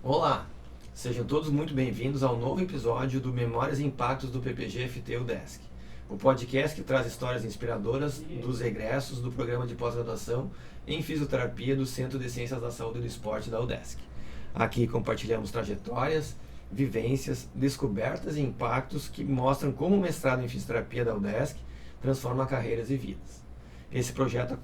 Olá, sejam todos muito bem-vindos ao novo episódio do Memórias e Impactos do PPG-FT UDESC, o podcast que traz histórias inspiradoras dos egressos do programa de pós-graduação em fisioterapia do Centro de Ciências da Saúde e do Esporte da UDESC. Aqui compartilhamos trajetórias, vivências, descobertas e impactos que mostram como o mestrado em fisioterapia da UDESC transforma carreiras e vidas. Esse projeto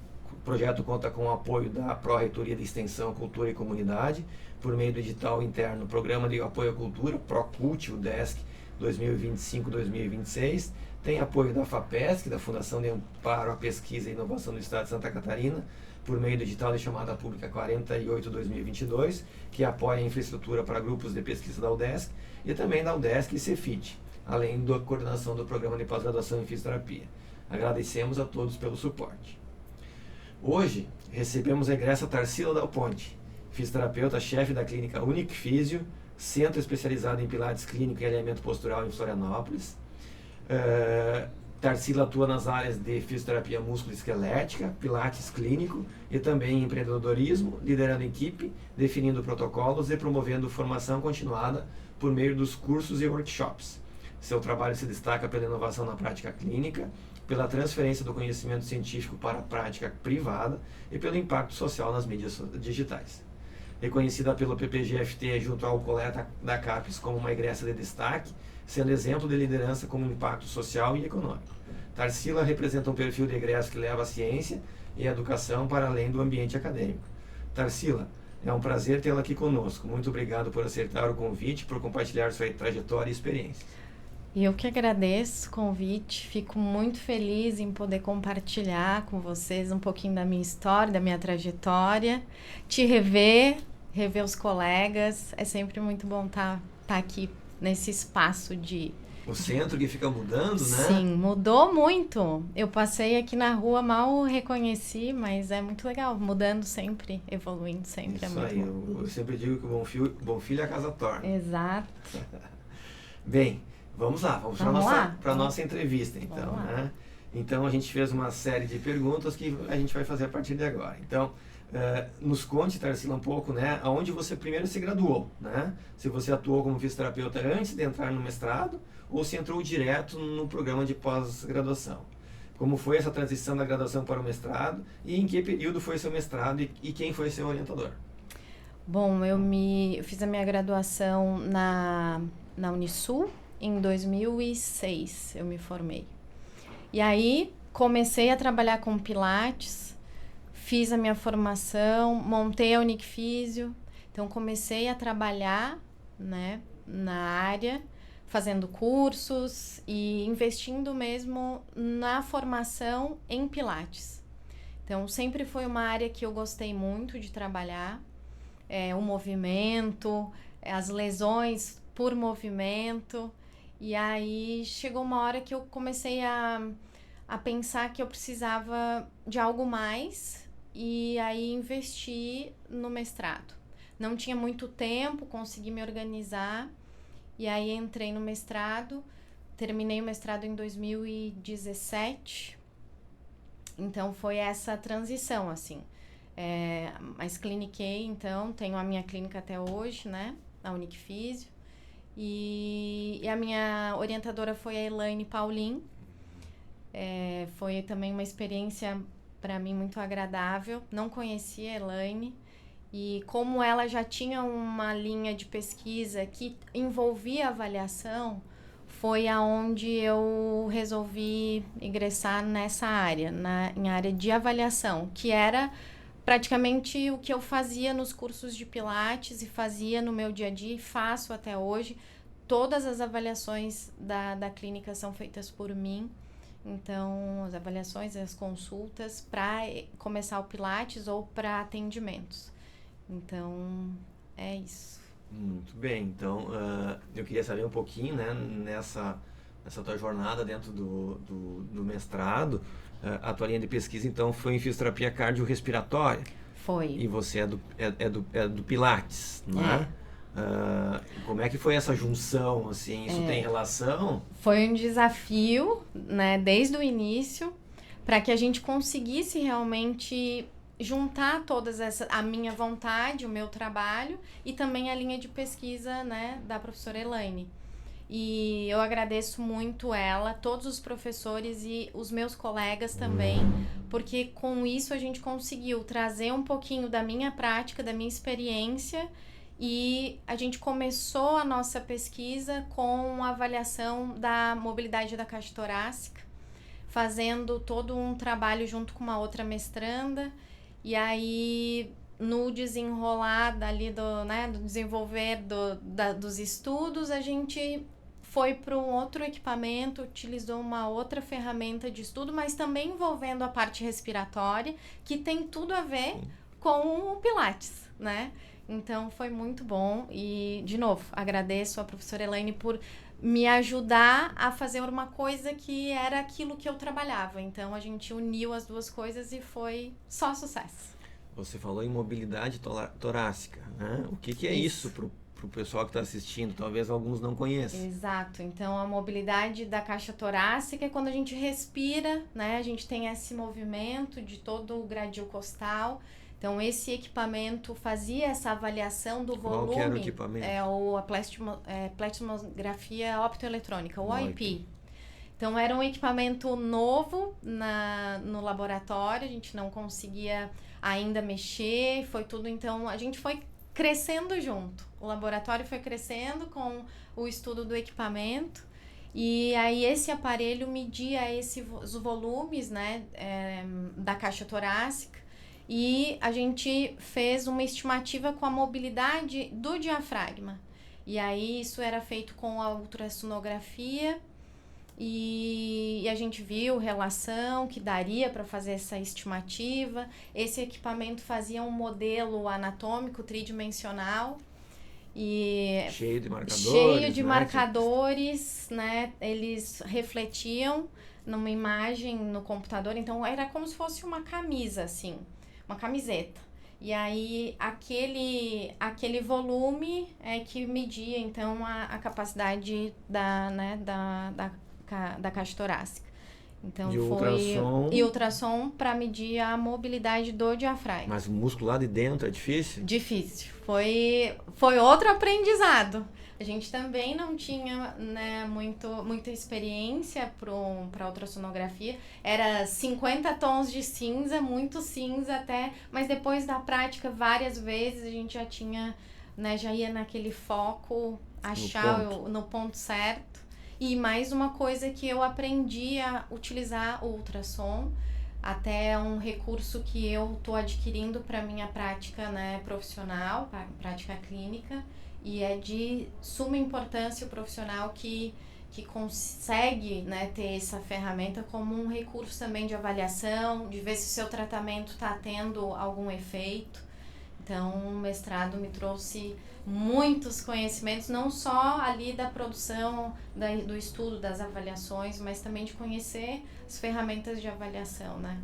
conta com o apoio da Pró-Reitoria de Extensão, Cultura e Comunidade, por meio do edital interno Programa de Apoio à Cultura, ProCult, UDESC 2025-2026. Tem apoio da FAPESC, da Fundação de Amparo à Pesquisa e Inovação do Estado de Santa Catarina, por meio do edital de chamada pública 48-2022, que apoia a infraestrutura para grupos de pesquisa da UDESC, e também da UDESC e Cefit, além da coordenação do Programa de Pós-Graduação em Fisioterapia. Agradecemos a todos pelo suporte. Hoje, recebemos a egressa Tarsila Dal Ponte, fisioterapeuta-chefe da clínica Unic Físio, centro especializado em pilates clínico e alinhamento postural em Florianópolis. Tarsila atua nas áreas de fisioterapia músculo-esquelética, pilates clínico e também em empreendedorismo, liderando equipe, definindo protocolos e promovendo formação continuada por meio dos cursos e workshops. Seu trabalho se destaca pela inovação na prática clínica, pela transferência do conhecimento científico para a prática privada e pelo impacto social nas mídias digitais. Reconhecida pelo PPG-FT junto ao Coleta da CAPES como uma egressa de destaque, sendo exemplo de liderança como impacto social e econômico. Tarsila representa um perfil de egresso que leva a ciência e a educação para além do ambiente acadêmico. Tarsila, é um prazer tê-la aqui conosco. Muito obrigado por aceitar o convite, por compartilhar sua trajetória e experiência. Eu que agradeço o convite, fico muito feliz em poder compartilhar com vocês um pouquinho da minha história, da minha trajetória, te rever os colegas, é sempre muito bom estar aqui nesse espaço de... O centro que fica mudando, né? Sim, mudou muito. Eu passei aqui na rua, mal reconheci, mas é muito legal, mudando sempre, evoluindo sempre. Isso é muito aí, bom. eu sempre digo que o bom filho a casa torna. Exato. Bem, vamos lá, vamos para a nossa entrevista, então, né? Então, a gente fez uma série de perguntas que a gente vai fazer a partir de agora. Então, nos conte, Tarsila, um pouco, né, aonde você primeiro se graduou, né? Se você atuou como fisioterapeuta antes de entrar no mestrado ou se entrou direto no programa de pós-graduação. Como foi essa transição da graduação para o mestrado e em que período foi seu mestrado e quem foi seu orientador? Bom, eu fiz a minha graduação na Unisul. Em 2006 eu me formei. E aí comecei a trabalhar com pilates, fiz a minha formação, montei a Unic Físio. Então comecei a trabalhar, né, na área, fazendo cursos e investindo mesmo na formação em pilates. Então sempre foi uma área que eu gostei muito de trabalhar, o movimento, as lesões por movimento. E aí chegou uma hora que eu comecei a pensar que eu precisava de algo mais e aí investi no mestrado. Não tinha muito tempo, consegui me organizar e aí entrei no mestrado, terminei o mestrado em 2017. Então foi essa transição, assim. Mas cliniquei, então, tenho a minha clínica até hoje, né, na Unic Físio. E a minha orientadora foi a Elaine Paulin. Foi também uma experiência para mim muito agradável. Não conhecia a Elaine e como ela já tinha uma linha de pesquisa que envolvia avaliação, foi aonde eu resolvi ingressar nessa área, em área de avaliação, que era praticamente o que eu fazia nos cursos de Pilates e fazia no meu dia a dia e faço até hoje. Todas as avaliações da clínica são feitas por mim. Então, as avaliações e as consultas para começar o Pilates ou para atendimentos. Então, é isso. Muito bem. Então, eu queria saber um pouquinho, né, nessa tua jornada dentro do mestrado. A tua linha de pesquisa, então, foi em fisioterapia cardiorrespiratória. Foi. E você é do Pilates, né? Como é que foi essa junção, assim? Isso tem relação? Foi um desafio, né, desde o início, para que a gente conseguisse realmente juntar todas essas, a minha vontade, o meu trabalho e também a linha de pesquisa, né, da professora Elaine. E eu agradeço muito ela, todos os professores e os meus colegas também, porque com isso a gente conseguiu trazer um pouquinho da minha prática, da minha experiência, e a gente começou a nossa pesquisa com a avaliação da mobilidade da caixa torácica, fazendo todo um trabalho junto com uma outra mestranda, e aí no desenrolar dali do desenvolver dos estudos, a gente foi para um outro equipamento, utilizou uma outra ferramenta de estudo, mas também envolvendo a parte respiratória, que tem tudo a ver com o Pilates, né? Então foi muito bom e, de novo, agradeço a professora Elaine por me ajudar a fazer uma coisa que era aquilo que eu trabalhava. Então a gente uniu as duas coisas e foi só sucesso. Você falou em mobilidade torácica, né? O que é isso para o pessoal que está assistindo? Talvez alguns não conheçam. Exato. Então, a mobilidade da caixa torácica é quando a gente respira, né? A gente tem esse movimento de todo o gradil costal. Então, esse equipamento fazia essa avaliação do volume. Qual que era o equipamento? A pletismografia optoeletrônica, o OIP. Então, era um equipamento novo no laboratório, a gente não conseguia ainda mexer, foi tudo, então a gente foi crescendo junto. O laboratório foi crescendo com o estudo do equipamento e aí esse aparelho media os volumes, né, da caixa torácica e a gente fez uma estimativa com a mobilidade do diafragma. E aí isso era feito com a ultrassonografia. E a gente viu relação que daria para fazer essa estimativa. Esse equipamento fazia um modelo anatômico tridimensional e cheio de marcadores, né? Eles refletiam numa imagem no computador, então era como se fosse uma camisa, assim, uma camiseta. E aí aquele volume é que media então a capacidade da caixa torácica. Então e ultrassom para medir a mobilidade do diafragma. Mas o músculo lá de dentro é difícil? Difícil. Foi outro aprendizado. A gente também não tinha, né, muita experiência para ultrassonografia. Era 50 tons de cinza, muito cinza até, mas depois da prática várias vezes a gente já tinha, né, já ia naquele foco, achar no ponto certo. E mais uma coisa que eu aprendi a utilizar o ultrassom, até um recurso que eu estou adquirindo para minha prática, né, profissional, prática clínica, e é de suma importância o profissional que consegue, né, ter essa ferramenta como um recurso também de avaliação, de ver se o seu tratamento está tendo algum efeito. Então, o mestrado me trouxe muitos conhecimentos, não só ali da produção, do estudo, das avaliações, mas também de conhecer as ferramentas de avaliação, né?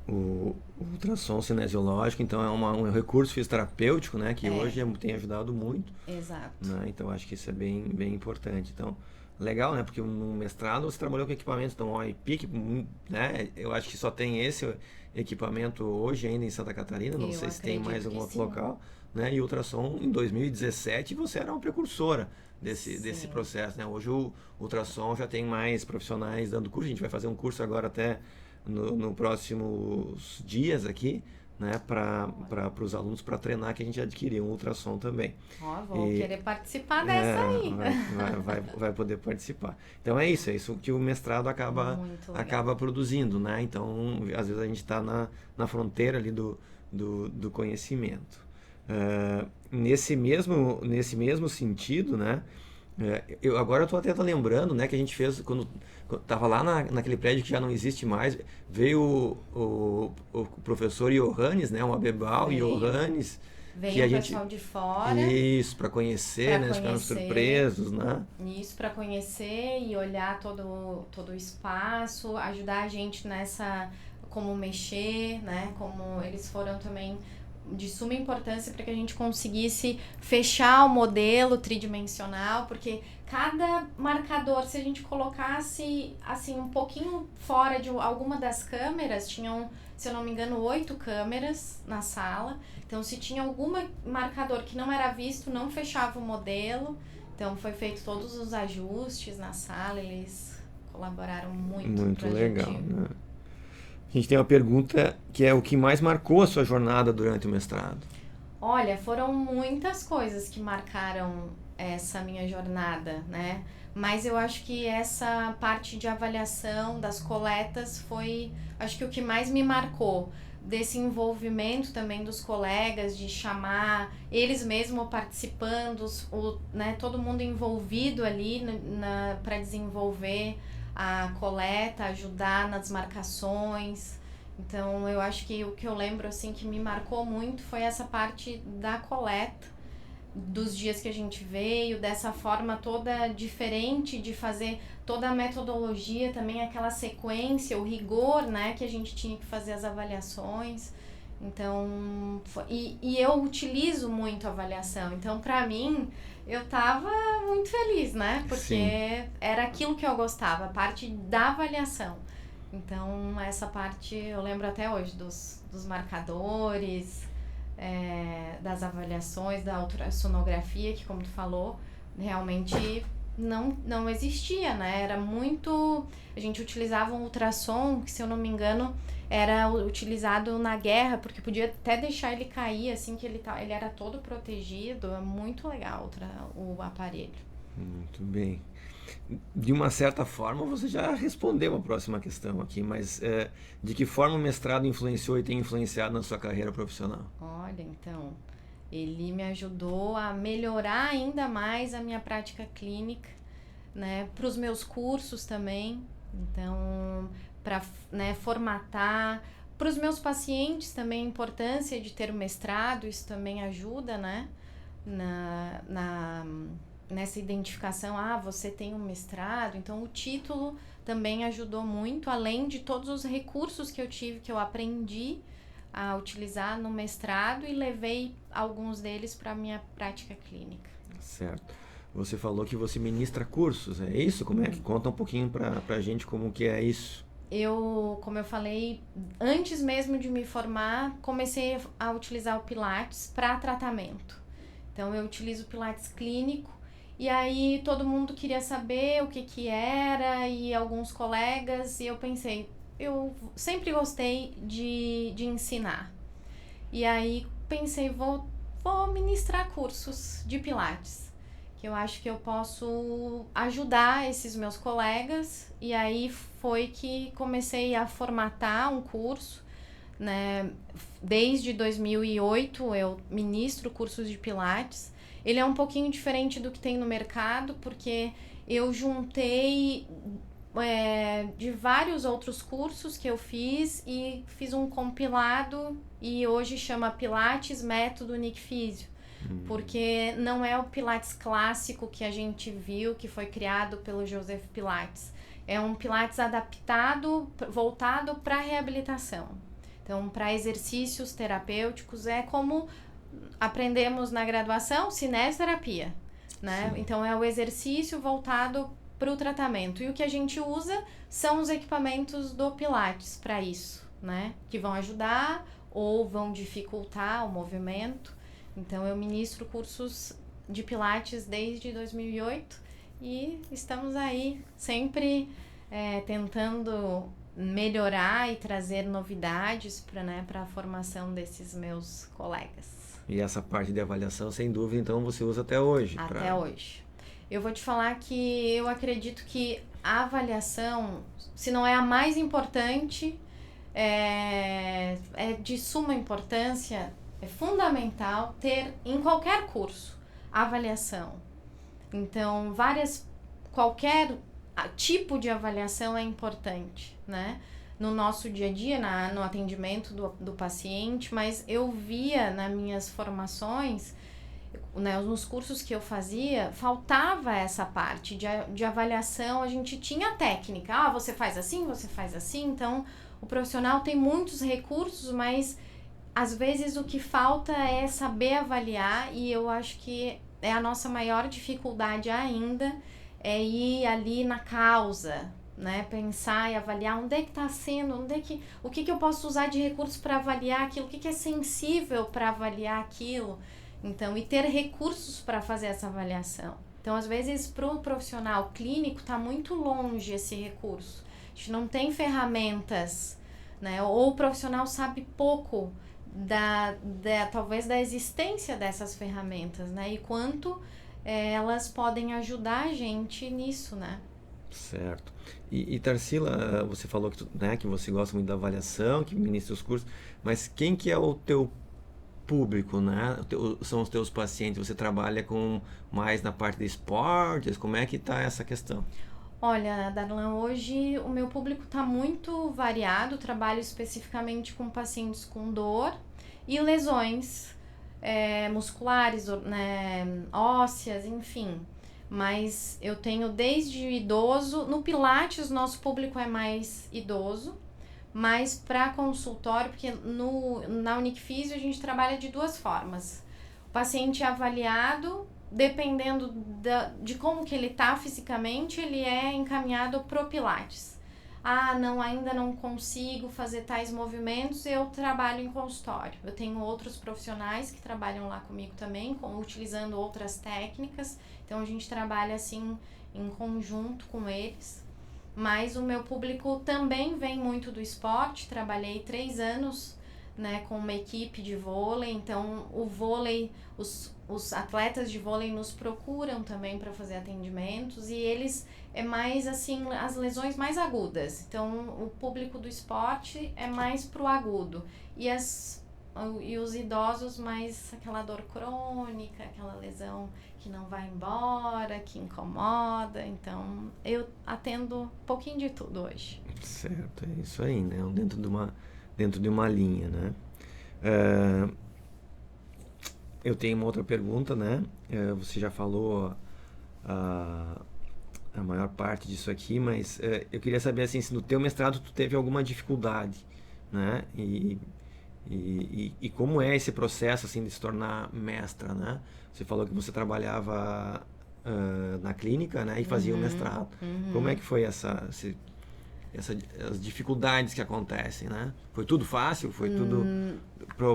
O ultrassom cinesiológico, então, é um recurso fisioterapêutico, né? Que hoje tem ajudado muito. Exato. Né? Então, acho que isso é bem, bem importante. Então, legal, né? Porque no mestrado você trabalhou com equipamentos, então, OIP, né? Eu acho que só tem esse equipamento hoje ainda em Santa Catarina, não sei se tem mais algum outro local, né? E ultrassom em 2017 você era uma precursora desse processo, né? Hoje o ultrassom já tem mais profissionais dando curso, a gente vai fazer um curso agora até no próximos dias aqui, né, para os alunos, para treinar, que a gente adquiriu um ultrassom também. Vou querer participar dessa aí. Vai poder participar. Então é isso que o mestrado acaba produzindo, né? Então, às vezes a gente está na fronteira ali do conhecimento. Nesse mesmo sentido, né? Agora eu estou até lembrando, né, que a gente fez quando estava lá naquele prédio que já não existe mais, veio o professor Iohannes, né, o Abebal Iohannes, veio que a gente, pessoal de fora. Isso, para conhecer, né, ficaram surpresos, né? Isso, para conhecer e olhar todo o espaço, ajudar a gente nessa, como mexer, né, como eles foram também de suma importância para que a gente conseguisse fechar o modelo tridimensional, porque cada marcador, se a gente colocasse assim um pouquinho fora de alguma das câmeras, tinham, se eu não me engano, 8 câmeras na sala. Então, se tinha algum marcador que não era visto, não fechava o modelo. Então, foi feito todos os ajustes na sala, eles colaboraram muito. Muito legal, né? A gente tem uma pergunta que é: o que mais marcou a sua jornada durante o mestrado? Olha, foram muitas coisas que marcaram essa minha jornada, né? Mas eu acho que essa parte de avaliação das coletas foi, acho que o que mais me marcou, desse envolvimento também dos colegas, de chamar eles mesmos participando, né, todo mundo envolvido ali para desenvolver a coleta, ajudar nas marcações. Então, eu acho que o que eu lembro, assim, que me marcou muito foi essa parte da coleta, dos dias que a gente veio, dessa forma toda diferente de fazer toda a metodologia, também aquela sequência, o rigor, né, que a gente tinha que fazer as avaliações. Então, e eu utilizo muito a avaliação. Então, para mim, eu tava muito feliz, né? Porque Sim. era aquilo que eu gostava, a parte da avaliação. Então, essa parte eu lembro até hoje dos marcadores, das avaliações, da ultrassonografia, que como tu falou, realmente não existia, né? Era muito... A gente utilizava um ultrassom, que se eu não me engano, era utilizado na guerra, porque podia até deixar ele cair, assim, que ele era todo protegido. É muito legal o aparelho. Muito bem. De uma certa forma, você já respondeu a próxima questão aqui, mas de que forma o mestrado influenciou e tem influenciado na sua carreira profissional? Olha, então, ele me ajudou a melhorar ainda mais a minha prática clínica, né, para os meus cursos também. Então, para, né, formatar para os meus pacientes também a importância de ter o mestrado, isso também ajuda, né, nessa identificação. Você tem um mestrado, então o título também ajudou muito, além de todos os recursos que eu tive, que eu aprendi a utilizar no mestrado e levei alguns deles para a minha prática clínica. Certo. Você falou que você ministra cursos, é isso? Como é que conta um pouquinho para a gente como que é isso? Como eu falei, antes mesmo de me formar, comecei a utilizar o Pilates para tratamento. Então, eu utilizo o Pilates clínico. E aí todo mundo queria saber o que era, e alguns colegas, e eu pensei, eu sempre gostei de ensinar. E aí pensei, vou ministrar cursos de Pilates, que eu acho que eu posso ajudar esses meus colegas. E aí foi que comecei a formatar um curso, né? Desde 2008 eu ministro cursos de Pilates. Ele é um pouquinho diferente do que tem no mercado, porque eu juntei de vários outros cursos que eu fiz e fiz um compilado, e hoje chama Pilates Método Nick Physio, porque não é o Pilates clássico que a gente viu, que foi criado pelo Joseph Pilates. É um Pilates adaptado, voltado para a reabilitação. Então, para exercícios terapêuticos, é como aprendemos na graduação, cinesioterapia, né? Sim. Então, é o exercício voltado para o tratamento. E o que a gente usa são os equipamentos do Pilates para isso, né? Que vão ajudar ou vão dificultar o movimento. Então, eu ministro cursos de Pilates desde 2008 e estamos aí sempre tentando melhorar e trazer novidades para a formação desses meus colegas. E essa parte de avaliação, sem dúvida, então você usa até hoje? Até hoje. Eu vou te falar que eu acredito que a avaliação, se não é a mais importante, é de suma importância, é fundamental ter em qualquer curso a avaliação. Então, qualquer tipo de avaliação é importante, né? No nosso dia a dia, no atendimento do paciente, mas eu via nas minhas formações, né, nos cursos que eu fazia, faltava essa parte de avaliação. A gente tinha técnica, você faz assim, então o profissional tem muitos recursos, mas às vezes o que falta é saber avaliar, e eu acho que é a nossa maior dificuldade ainda, é ir ali na causa, né? Pensar e avaliar onde é que está sendo, o que eu posso usar de recursos para avaliar aquilo, o que é sensível para avaliar aquilo. Então, e ter recursos para fazer essa avaliação. Então, às vezes, para o profissional clínico, está muito longe esse recurso. A gente não tem ferramentas, né? Ou o profissional sabe pouco talvez da existência dessas ferramentas, né? E quanto elas podem ajudar a gente nisso, né? Certo. E Tarsila, você falou que, né, que você gosta muito da avaliação, que ministra os cursos, mas quem que é o teu público, né? São os teus pacientes? Você trabalha com mais na parte de esportes? Como é que tá essa questão? Olha, Darlan, hoje o meu público está muito variado. Trabalho especificamente com pacientes com dor e lesões musculares, né, ósseas, enfim. Mas eu tenho desde idoso. No Pilates, nosso público é mais idoso, mas para consultório, porque na Unicfisio a gente trabalha de duas formas. O paciente é avaliado, dependendo de como que ele está fisicamente, ele é encaminhado pro Pilates. Ah, não, ainda não consigo fazer tais movimentos, eu trabalho em consultório. Eu tenho outros profissionais que trabalham lá comigo também, utilizando outras técnicas. Então a gente trabalha assim em conjunto com eles. Mas o meu público também vem muito do esporte. Trabalhei 3 anos, né, com uma equipe de vôlei. Então o vôlei, os atletas de vôlei nos procuram também para fazer atendimentos, e eles é mais assim as lesões mais agudas. Então o público do esporte é mais pro agudo, e os idosos mais aquela dor crônica, aquela lesão que não vai embora, que incomoda. Então eu atendo um pouquinho de tudo hoje. Certo, é isso aí, né? Dentro de uma linha, né? Eu tenho uma outra pergunta, né? Você já falou a maior parte disso aqui, mas eu queria saber assim, se no teu mestrado tu teve alguma dificuldade, né? E como é esse processo assim de se tornar mestra, né? Você falou que você trabalhava na clínica, né? E fazia o mestrado. Como é que foi as dificuldades que acontecem, né? Foi tudo fácil? Foi tudo...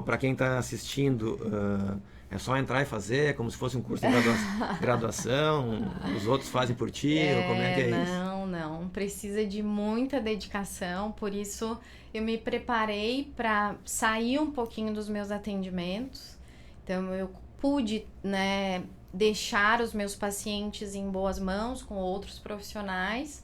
Para quem está assistindo, é só entrar e fazer, como se fosse um curso de graduação, os outros fazem por ti, como é que é isso? Não, precisa de muita dedicação, por isso eu me preparei para sair um pouquinho dos meus atendimentos. Então eu pude, né, deixar os meus pacientes em boas mãos com outros profissionais,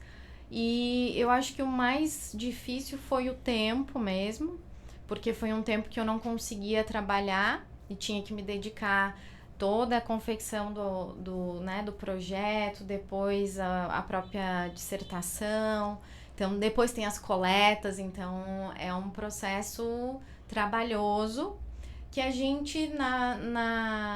e eu acho que o mais difícil foi o tempo mesmo, porque foi um tempo que eu não conseguia trabalhar e tinha que me dedicar toda a confecção do projeto, depois a própria dissertação. Então, depois tem as coletas. Então, é um processo trabalhoso que a gente,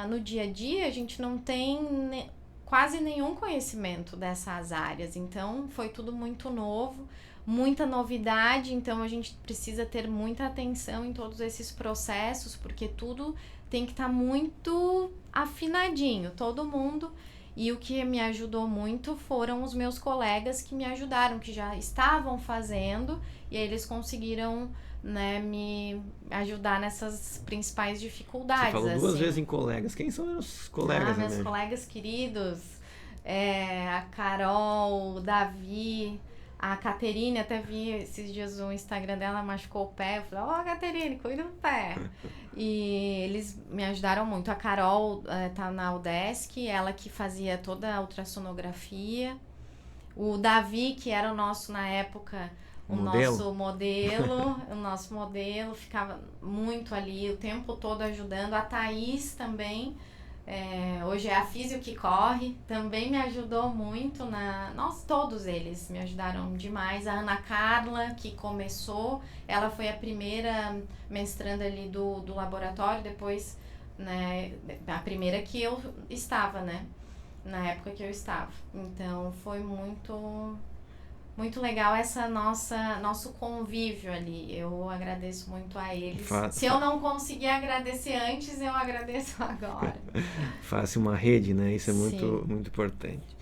no dia a dia, a gente não tem quase nenhum conhecimento dessas áreas. Então, foi tudo muito novo, muita novidade. Então, a gente precisa ter muita atenção em todos esses processos, porque tudo tem que estar muito afinadinho, todo mundo. E o que me ajudou muito foram os meus colegas que me ajudaram, que já estavam fazendo, e aí eles conseguiram, né, me ajudar nessas principais dificuldades. Você falou duas vezes em colegas. Quem são os colegas? Meus colegas queridos, a Carol, o Davi, a Caterine. Até vi esses dias o Instagram dela, machucou o pé. Eu falei, Caterine, cuida do pé. E eles me ajudaram muito. A Carol tá na UDESC, ela que fazia toda a ultrassonografia. O Davi, que era o nosso, na época, nosso modelo, ficava muito ali o tempo todo ajudando. A Thaís também, hoje é a físio que corre, também me ajudou muito. Todos eles me ajudaram demais. A Ana Carla, que começou, ela foi a primeira mestranda ali do laboratório, depois, né, a primeira que eu estava, né, na época que eu estava. Então foi muito muito legal essa nosso convívio ali. Eu agradeço muito a eles. Se eu não conseguir agradecer antes, eu agradeço agora. Faça uma rede, né? Isso é Sim. muito importante.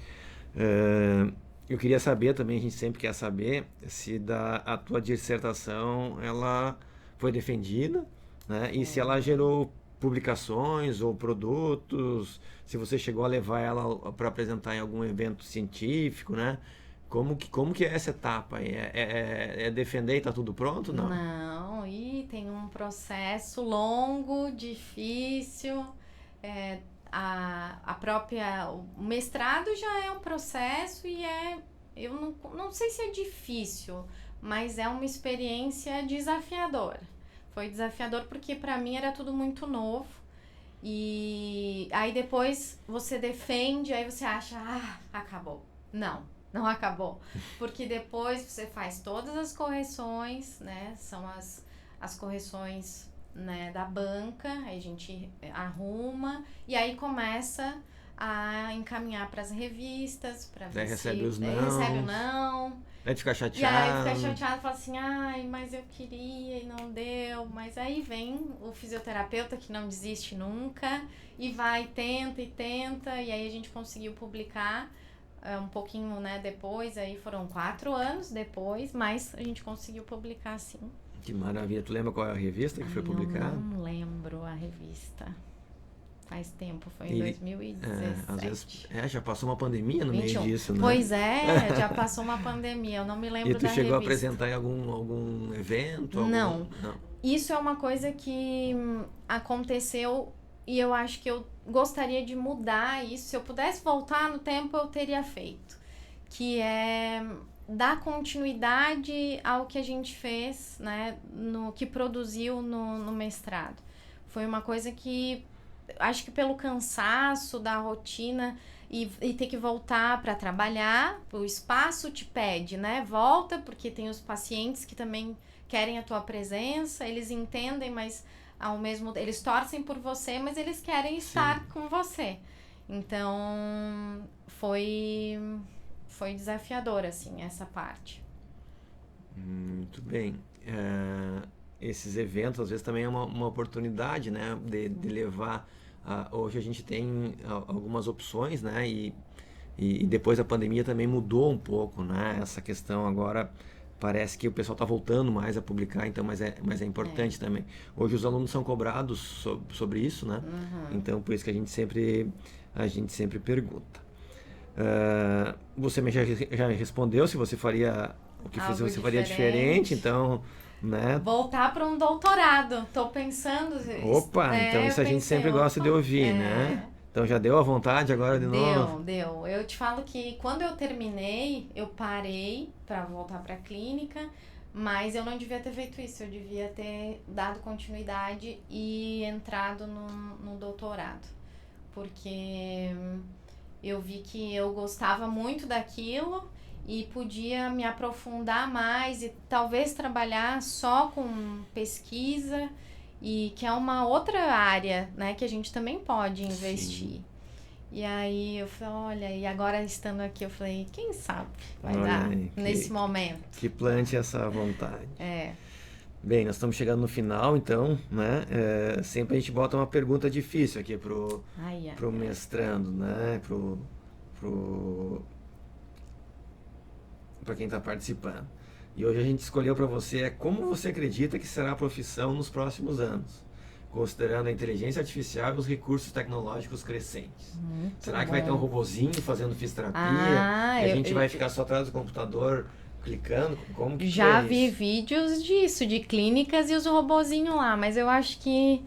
Eu queria saber também, a gente sempre quer saber, se a tua dissertação ela foi defendida, né? E se ela gerou publicações ou produtos, se você chegou a levar ela para apresentar em algum evento científico, né? Como que é essa etapa? É defender e tá tudo pronto? Não. Não, e tem um processo longo, difícil. O mestrado já é um processo e eu não sei se é difícil, mas é uma experiência desafiadora. Foi desafiador porque para mim era tudo muito novo. E aí depois você defende, aí você acha, acabou. Não acabou. Porque depois você faz todas as correções, né? São as correções, né, da banca, aí a gente arruma e aí começa a encaminhar para as revistas, para ver recebe os recebe o não. Aí fica E chateado. aí fica chateado e fala assim, mas eu queria e não deu. Mas aí vem o fisioterapeuta que não desiste nunca e vai, tenta, e aí a gente conseguiu publicar um pouquinho, né, depois, aí foram 4 anos depois, mas a gente conseguiu publicar sim. Que maravilha. Tu lembra qual é a revista que foi publicada? Eu não lembro a revista. Faz tempo, foi em 2017. Às vezes, já passou uma pandemia no 21. meio disso, né? Pois é, já passou uma pandemia, eu não me lembro da revista. E tu chegou a apresentar em algum evento? Não. Isso é uma coisa que aconteceu e eu acho que eu gostaria de mudar isso. Se eu pudesse voltar no tempo, eu teria feito. Que é dar continuidade ao que a gente fez, né? Que produziu no mestrado. Foi uma coisa que acho que pelo cansaço da rotina e ter que voltar para trabalhar, o espaço te pede, né? Volta, porque tem os pacientes que também querem a tua presença, eles entendem, mas ao mesmo tempo, eles torcem por você, mas eles querem estar com você. Então, foi desafiador, assim, essa parte. Muito bem. Esses eventos, às vezes, também é uma oportunidade, né? De levar... hoje a gente tem algumas opções, né? E depois da pandemia também mudou um pouco, né? Essa questão agora... Parece que o pessoal está voltando mais a publicar, então, mas é importante também. Hoje os alunos são cobrados sobre isso, né? Uhum. Então, por isso que a gente sempre pergunta. Você já respondeu se você faria o que você faria diferente, então, né? Voltar para um doutorado, tô pensando. Opa, então isso a gente sempre gosta de ouvir, né? Então já deu a vontade agora de novo? Deu. Eu te falo que quando eu terminei, eu parei para voltar para a clínica, mas eu não devia ter feito isso. Eu devia ter dado continuidade e entrado no doutorado. Porque eu vi que eu gostava muito daquilo e podia me aprofundar mais e talvez trabalhar só com pesquisa, e que é uma outra área, né, que a gente também pode investir. Sim. E aí eu falei, olha, e agora estando aqui, eu falei, quem sabe vai dar nesse momento. Que plante essa vontade. Bem, nós estamos chegando no final, então, né, sempre a gente bota uma pergunta difícil aqui pro mestrando, né, para quem está participando. E hoje a gente escolheu para você como você acredita que será a profissão nos próximos anos, considerando a inteligência artificial e os recursos tecnológicos crescentes. Será que vai ter um robozinho fazendo fisioterapia e a gente vai ficar só atrás do computador clicando? Como que já vi vídeos disso, de clínicas e os robozinhos lá, mas eu acho que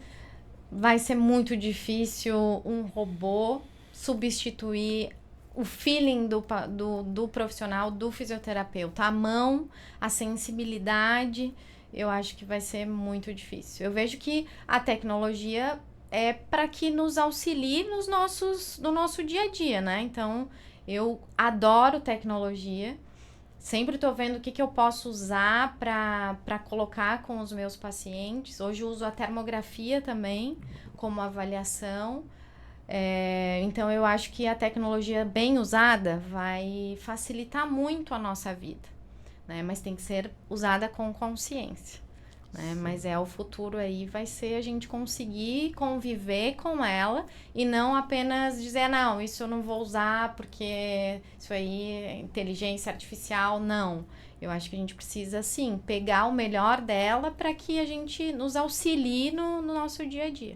vai ser muito difícil um robô substituir o feeling do profissional, do fisioterapeuta, a mão, a sensibilidade, eu acho que vai ser muito difícil. Eu vejo que a tecnologia é para que nos auxilie no nosso dia a dia, né? Então, eu adoro tecnologia, sempre estou vendo o que eu posso usar para colocar com os meus pacientes. Hoje eu uso a termografia também como avaliação. Então eu acho que a tecnologia bem usada vai facilitar muito a nossa vida. né? Mas tem que ser usada com consciência, né? Mas o futuro aí vai ser a gente conseguir conviver com ela e não apenas dizer, não, isso eu não vou usar porque isso aí é inteligência artificial, não. Eu acho que a gente precisa, sim, pegar o melhor dela para que a gente nos auxilie no nosso dia a dia.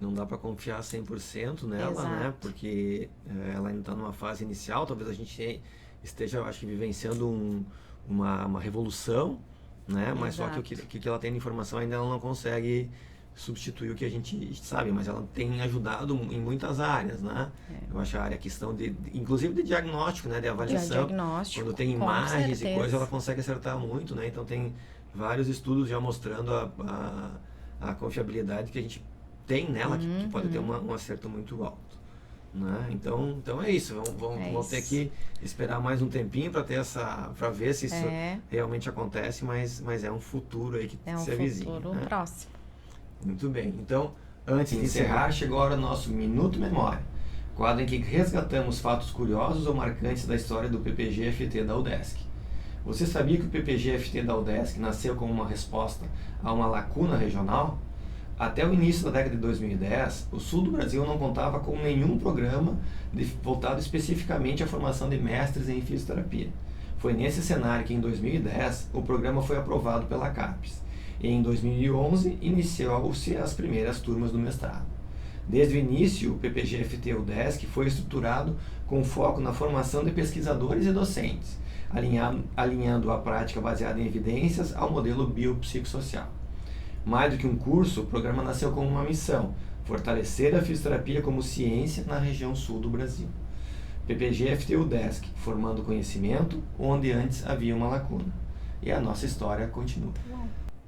Não dá para confiar 100% nela, Exato. né? Porque ela ainda está numa fase inicial, talvez a gente esteja, eu acho que, vivenciando uma revolução, né? Mas Exato. só que o que ela tem de informação ainda ela não consegue substituir o que a gente sabe, mas ela tem ajudado em muitas áreas, né? Eu acho a questão inclusive de diagnóstico, né? De avaliação. Diagnóstico, quando tem imagens e coisas, ela consegue acertar muito, né? Então tem vários estudos já mostrando a confiabilidade que a gente tem nela, que pode ter um acerto muito alto, né? Então é isso. Vamos ter que esperar mais um tempinho para para ver se isso realmente acontece, mas é um futuro aí que se avizinha. É um futuro próximo. Muito bem. Então, antes de encerrar, chegou a hora do nosso Minuto Memória, quadro em que resgatamos fatos curiosos ou marcantes da história do PPG-FT da UDESC. Você sabia que o PPG-FT da UDESC nasceu como uma resposta a uma lacuna regional? Até o início da década de 2010, o sul do Brasil não contava com nenhum programa voltado especificamente à formação de mestres em fisioterapia. Foi nesse cenário que, em 2010, o programa foi aprovado pela CAPES. E, em 2011, iniciou-se as primeiras turmas do mestrado. Desde o início, o PPG-FT UDESC foi estruturado com foco na formação de pesquisadores e docentes, alinhando a prática baseada em evidências ao modelo biopsicossocial. Mais do que um curso, o programa nasceu com uma missão: fortalecer a fisioterapia como ciência na região sul do Brasil. PPG-FT UDESC, formando conhecimento onde antes havia uma lacuna. E a nossa história continua.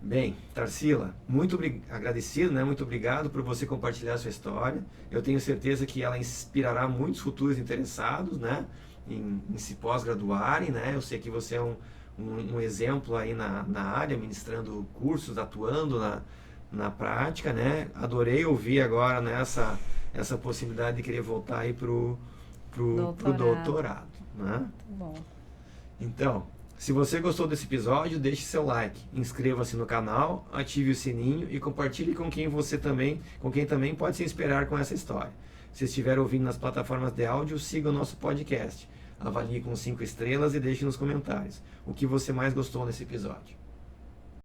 Bem, Tarsila, muito agradecido, né? Muito obrigado por você compartilhar a sua história. Eu tenho certeza que ela inspirará muitos futuros interessados, né? Em se pós-graduarem, né? Eu sei que você é um exemplo aí na área, ministrando cursos, atuando na prática, né? Adorei ouvir agora, né, essa possibilidade de querer voltar aí pro doutorado, né? Muito bom. Então, se você gostou desse episódio, deixe seu like, inscreva-se no canal, ative o sininho e compartilhe com quem também pode se inspirar com essa história. Se estiver ouvindo nas plataformas de áudio, siga o nosso podcast. Avalie com 5 estrelas e deixe nos comentários o que você mais gostou nesse episódio.